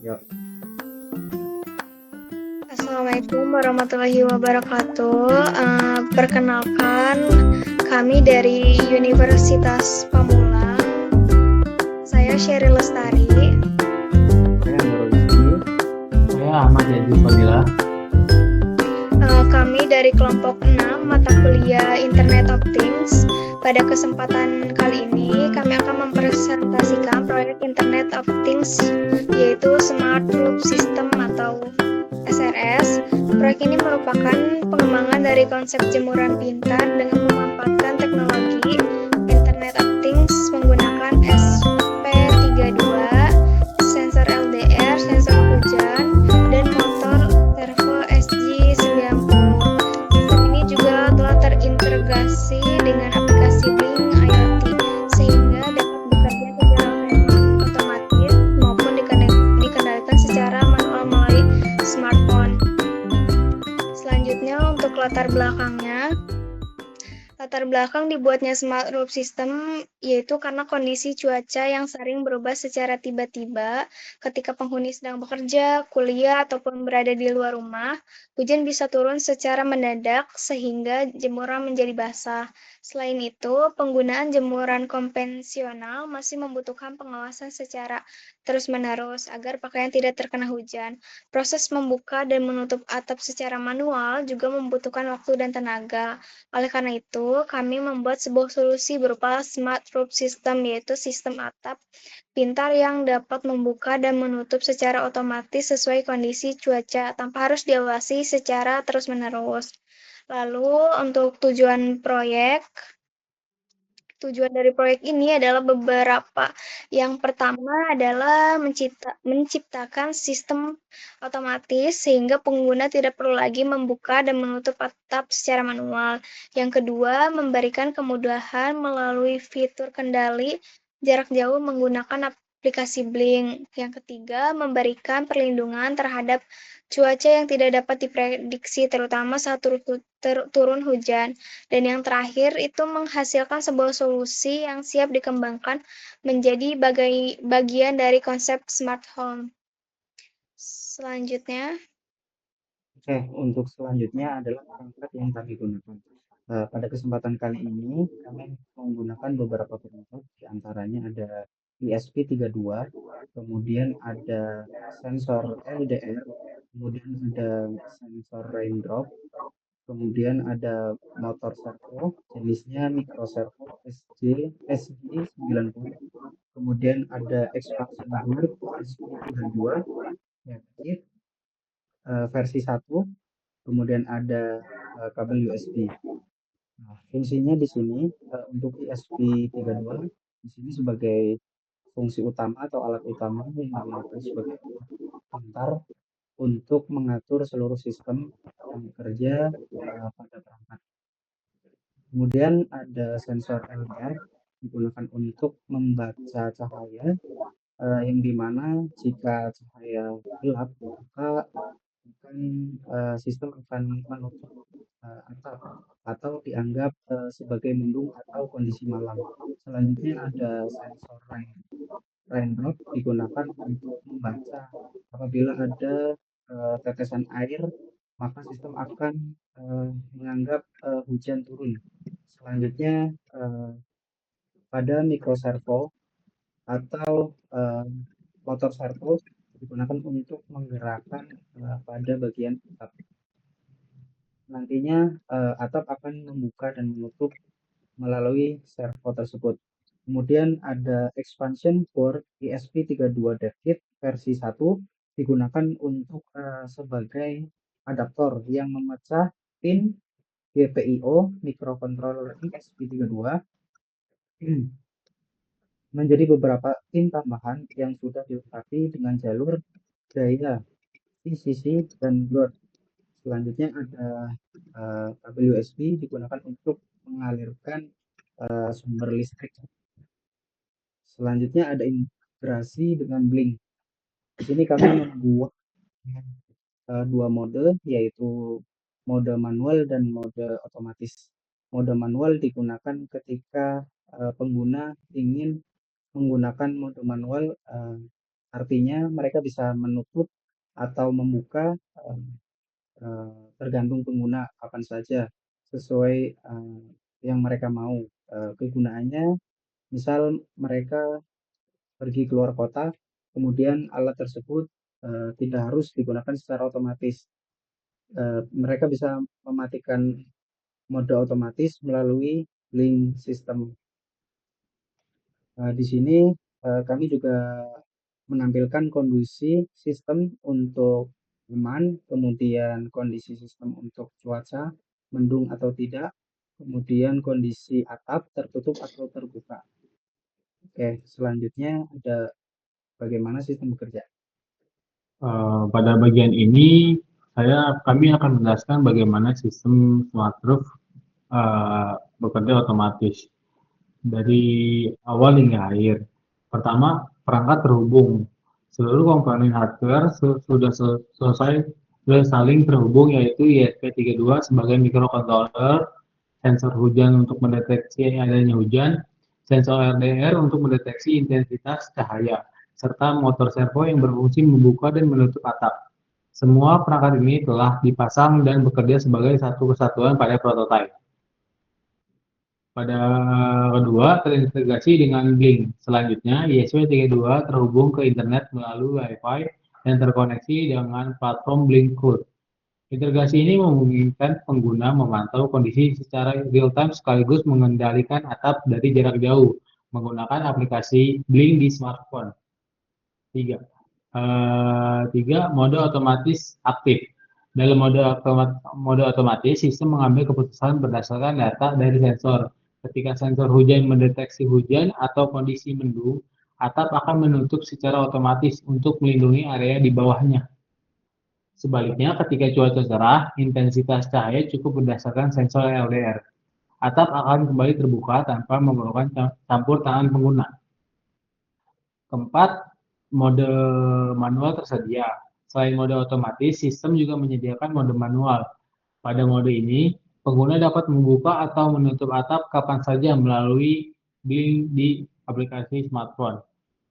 Yuk. Assalamualaikum warahmatullahi wabarakatuh. Perkenalkan, kami dari Universitas Pamulang. Saya Sheryl Lestari. Saya Nurul Rizky. Saya Ahmad Yadi Fadila. Kami dari kelompok 6 mata kuliah Internet of Things. Pada kesempatan kali ini, kami akan mempresentasikan proyek Internet of Things, yaitu Smart Roof System atau SRS. Proyek ini merupakan pengembangan dari konsep jemuran pintar dengan memanfaatkan teknologi Internet of Things menggunakan SP32, sensor LDR, sensor hujan, dan motor servo SG90. Sistem ini juga telah terintegrasi dengan aplikasi Blink IoT sehingga dapat bekerja secara otomatis maupun dikendalikan secara manual melalui smartphone. Selanjutnya untuk latar belakangnya. Latar belakang dibuatnya Smart Roof System yaitu karena kondisi cuaca yang sering berubah secara tiba-tiba ketika penghuni sedang bekerja, kuliah, ataupun berada di luar rumah. Hujan bisa turun secara mendadak sehingga jemuran menjadi basah. Selain itu, penggunaan jemuran konvensional masih membutuhkan pengawasan secara terus-menerus agar pakaian tidak terkena hujan. Proses membuka dan menutup atap secara manual juga membutuhkan waktu dan tenaga. Oleh karena itu, kami membuat sebuah solusi berupa Smart Roof System, yaitu sistem atap pintar yang dapat membuka dan menutup secara otomatis sesuai kondisi cuaca tanpa harus diawasi secara terus-menerus. Lalu, untuk tujuan dari proyek ini adalah beberapa. Yang pertama adalah menciptakan sistem otomatis sehingga pengguna tidak perlu lagi membuka dan menutup atap secara manual. Yang kedua, memberikan kemudahan melalui fitur kendali jarak jauh menggunakan aplikasi Blink. Yang ketiga, memberikan perlindungan terhadap cuaca yang tidak dapat diprediksi, terutama saat turun hujan. Dan yang terakhir itu menghasilkan sebuah solusi yang siap dikembangkan menjadi bagian dari konsep smart home. Selanjutnya, Oke, untuk selanjutnya adalah perangkat yang kami gunakan. Pada kesempatan kali ini, kami menggunakan beberapa perangkat, di antaranya ada ESP32, kemudian ada sensor LDR, kemudian ada sensor raindrop, kemudian ada motor servo, jenisnya micro servo SG90, kemudian ada expansion board SP32 yang kecil, versi 1, kemudian ada kabel USB. Nah, fungsinya di sini untuk ESP32 di sini sebagai fungsi utama atau alat utama yang digunakan sebagai pintar untuk mengatur seluruh sistem yang bekerja pada perangkat. Kemudian ada sensor LDR digunakan untuk membaca cahaya yang dimana jika cahaya gelap maka akan sistem akan menutup atap atau dianggap sebagai mendung atau kondisi malam. Selanjutnya ada sensor raindrop digunakan untuk membaca apabila ada tetesan air maka sistem akan menganggap hujan turun. Selanjutnya pada microservo atau eh, motor servo digunakan untuk menggerakkan pada bagian atap. Nantinya atap akan membuka dan menutup melalui servo tersebut. Kemudian ada expansion board ESP32 DevKit versi 1 digunakan untuk sebagai adaptor yang memecah pin GPIO microcontroller ESP32 menjadi beberapa pin tambahan yang sudah dilengkapi dengan jalur daya VCC dan load. Selanjutnya ada kabel USB digunakan untuk mengalirkan sumber listrik. Selanjutnya ada integrasi dengan Blink. Di sini kami membuat dua mode, yaitu mode manual dan mode otomatis. Mode manual digunakan ketika pengguna ingin menggunakan mode manual Artinya mereka bisa menutup atau membuka tergantung pengguna kapan saja sesuai yang mereka mau. Kegunaannya misal mereka pergi keluar kota, kemudian alat tersebut tidak harus digunakan secara otomatis. Mereka bisa mematikan mode otomatis melalui link sistem. Di sini kami juga menampilkan kondisi sistem untuk aman, kemudian kondisi sistem untuk cuaca, mendung atau tidak, kemudian kondisi atap tertutup atau terbuka. Oke, selanjutnya ada bagaimana sistem bekerja. Pada bagian ini kami akan menjelaskan bagaimana sistem smart roof bekerja otomatis dari awal hingga akhir. Pertama, perangkat terhubung. Seluruh komponen hardware sudah saling terhubung, yaitu ESP32 sebagai microcontroller, sensor hujan untuk mendeteksi adanya hujan, sensor LDR untuk mendeteksi intensitas cahaya, serta motor servo yang berfungsi membuka dan menutup atap. Semua perangkat ini telah dipasang dan bekerja sebagai satu kesatuan pada prototipe. Pada kedua, terintegrasi dengan Blink. Selanjutnya, ESP32 terhubung ke internet melalui Wi-Fi dan terkoneksi dengan platform Blink Cloud. Integrasi ini memungkinkan pengguna memantau kondisi secara real-time sekaligus mengendalikan atap dari jarak jauh menggunakan aplikasi Blink di smartphone. 3. Mode otomatis aktif. Dalam mode otomatis, sistem mengambil keputusan berdasarkan data dari sensor. Ketika sensor hujan mendeteksi hujan atau kondisi mendung, atap akan menutup secara otomatis untuk melindungi area di bawahnya. Sebaliknya, ketika cuaca cerah, intensitas cahaya cukup berdasarkan sensor LDR. Atap akan kembali terbuka tanpa memerlukan campur tangan pengguna. Keempat, mode manual tersedia. Selain mode otomatis, sistem juga menyediakan mode manual. Pada mode ini, pengguna dapat membuka atau menutup atap kapan saja melalui Blink di aplikasi smartphone.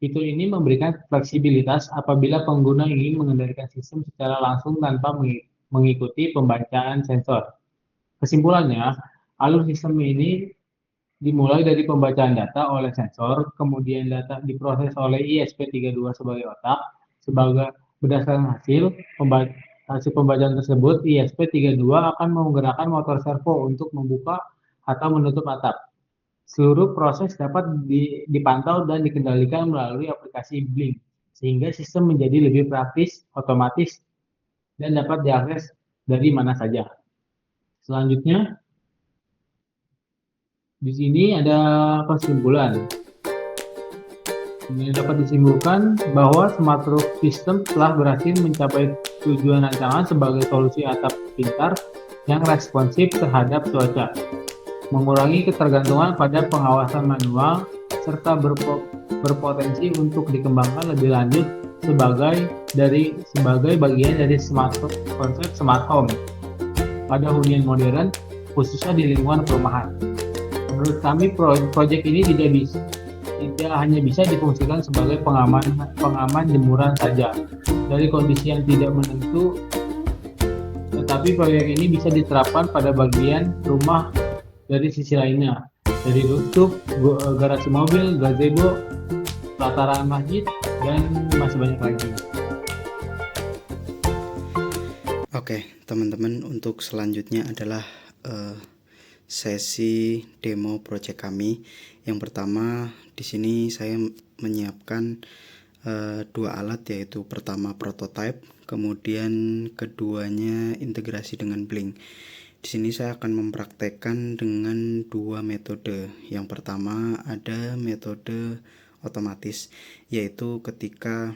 Fitur ini memberikan fleksibilitas apabila pengguna ingin mengendalikan sistem secara langsung tanpa mengikuti pembacaan sensor. Kesimpulannya, alur sistem ini dimulai dari pembacaan data oleh sensor, kemudian data diproses oleh ESP32 sebagai otak. Berdasarkan hasil pembacaan tersebut, ESP32 akan menggerakkan motor servo untuk membuka atau menutup atap. Seluruh proses dapat dipantau dan dikendalikan melalui aplikasi Blink, sehingga sistem menjadi lebih praktis, otomatis, dan dapat diakses dari mana saja. Selanjutnya, di sini ada kesimpulan. Ini dapat disimpulkan bahwa smart roof system telah berhasil mencapai tujuan rancangan sebagai solusi atap pintar yang responsif terhadap cuaca, mengurangi ketergantungan pada pengawasan manual, serta berpotensi untuk dikembangkan lebih lanjut sebagai bagian dari konsep smart home pada hunian modern, khususnya di lingkungan perumahan. Menurut kami, proyek ini tidak hanya bisa difungsikan sebagai pengaman jemuran saja dari kondisi yang tidak menentu, tetapi proyek ini bisa diterapkan pada bagian rumah dari sisi lainnya, dari rooftop, garasi mobil, gazebo, pelataran masjid, dan masih banyak lagi. Oke, teman-teman, untuk selanjutnya adalah sesi demo project kami. Yang pertama, di sini saya menyiapkan dua alat, yaitu pertama prototype, kemudian keduanya integrasi dengan Blink. Di sini saya akan mempraktekkan dengan dua metode. Yang pertama ada metode otomatis, yaitu ketika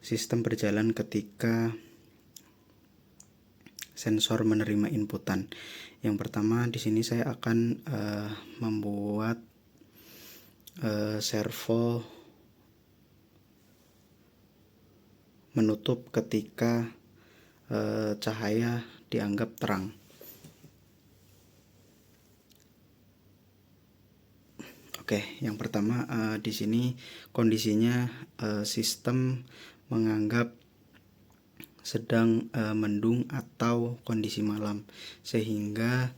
sistem berjalan ketika sensor menerima inputan. Yang pertama di sini saya akan membuat servo menutup ketika cahaya dianggap terang. Oke, yang pertama di sini kondisinya sistem menganggap sedang mendung atau kondisi malam, sehingga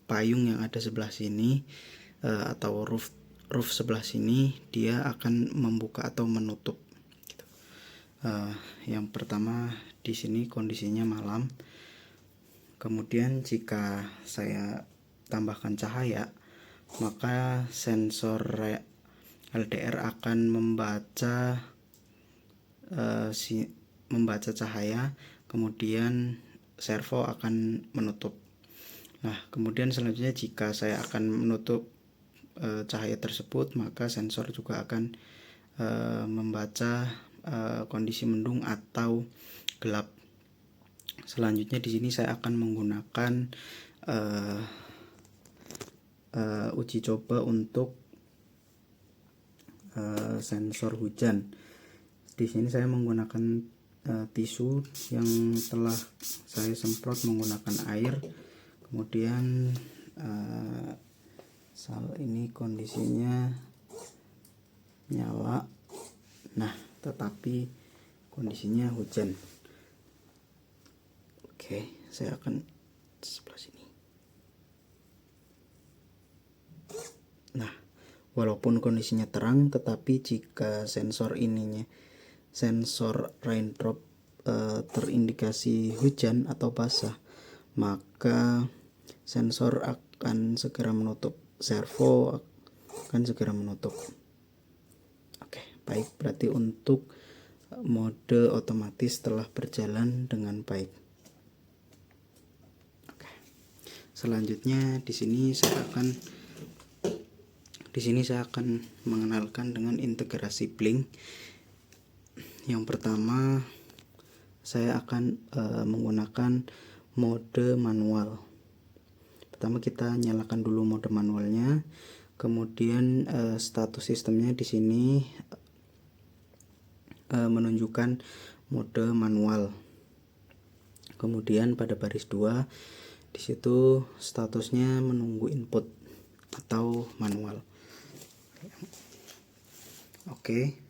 payung yang ada sebelah sini atau roof sebelah sini dia akan membuka atau menutup. Yang pertama di sini kondisinya malam. Kemudian jika saya tambahkan cahaya, maka sensor LDR akan membaca cahaya, kemudian servo akan menutup. Nah, kemudian selanjutnya jika saya akan menutup cahaya tersebut, maka sensor juga akan membaca kondisi mendung atau gelap. Selanjutnya di sini saya akan menggunakan uji coba untuk sensor hujan. Di sini saya menggunakan tisu yang telah saya semprot menggunakan air. Kemudian ini kondisinya nyala. Nah, tetapi kondisinya hujan. Oke, saya akan sebelah sini. Nah, walaupun kondisinya terang, tetapi jika sensor raindrop terindikasi hujan atau basah, maka sensor akan segera menutup, servo akan segera menutup. Oke, baik, berarti untuk mode otomatis telah berjalan dengan baik. Oke. Selanjutnya di sini saya akan mengenalkan dengan integrasi blink. Yang pertama saya akan menggunakan mode manual. Pertama kita nyalakan dulu mode manualnya, kemudian status sistemnya di sini menunjukkan mode manual. Kemudian pada baris 2 di situ statusnya menunggu input atau manual. Oke.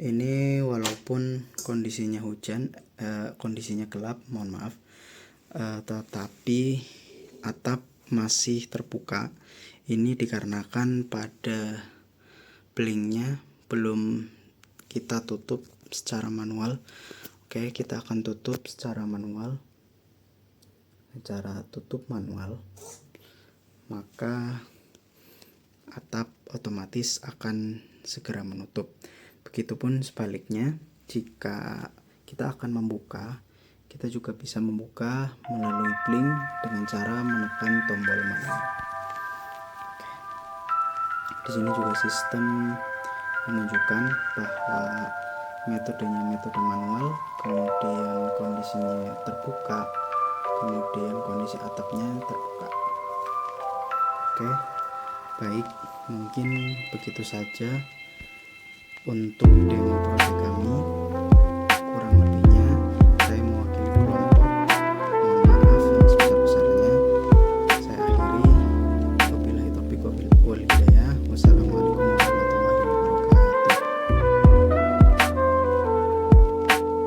Ini walaupun kondisinya hujan, kondisinya gelap, mohon maaf, tetapi atap masih terbuka. Ini dikarenakan pada blinknya belum kita tutup secara manual. Oke, kita akan tutup secara manual. Cara tutup manual, maka atap otomatis akan segera menutup. Begitupun sebaliknya, jika kita akan membuka, kita juga bisa membuka melalui blink dengan cara menekan tombol manual. Di sini juga sistem menunjukkan bahwa metodenya metode manual, kemudian kondisinya terbuka, kemudian kondisi atapnya terbuka. Oke, baik, mungkin begitu saja untuk demo proyek kami.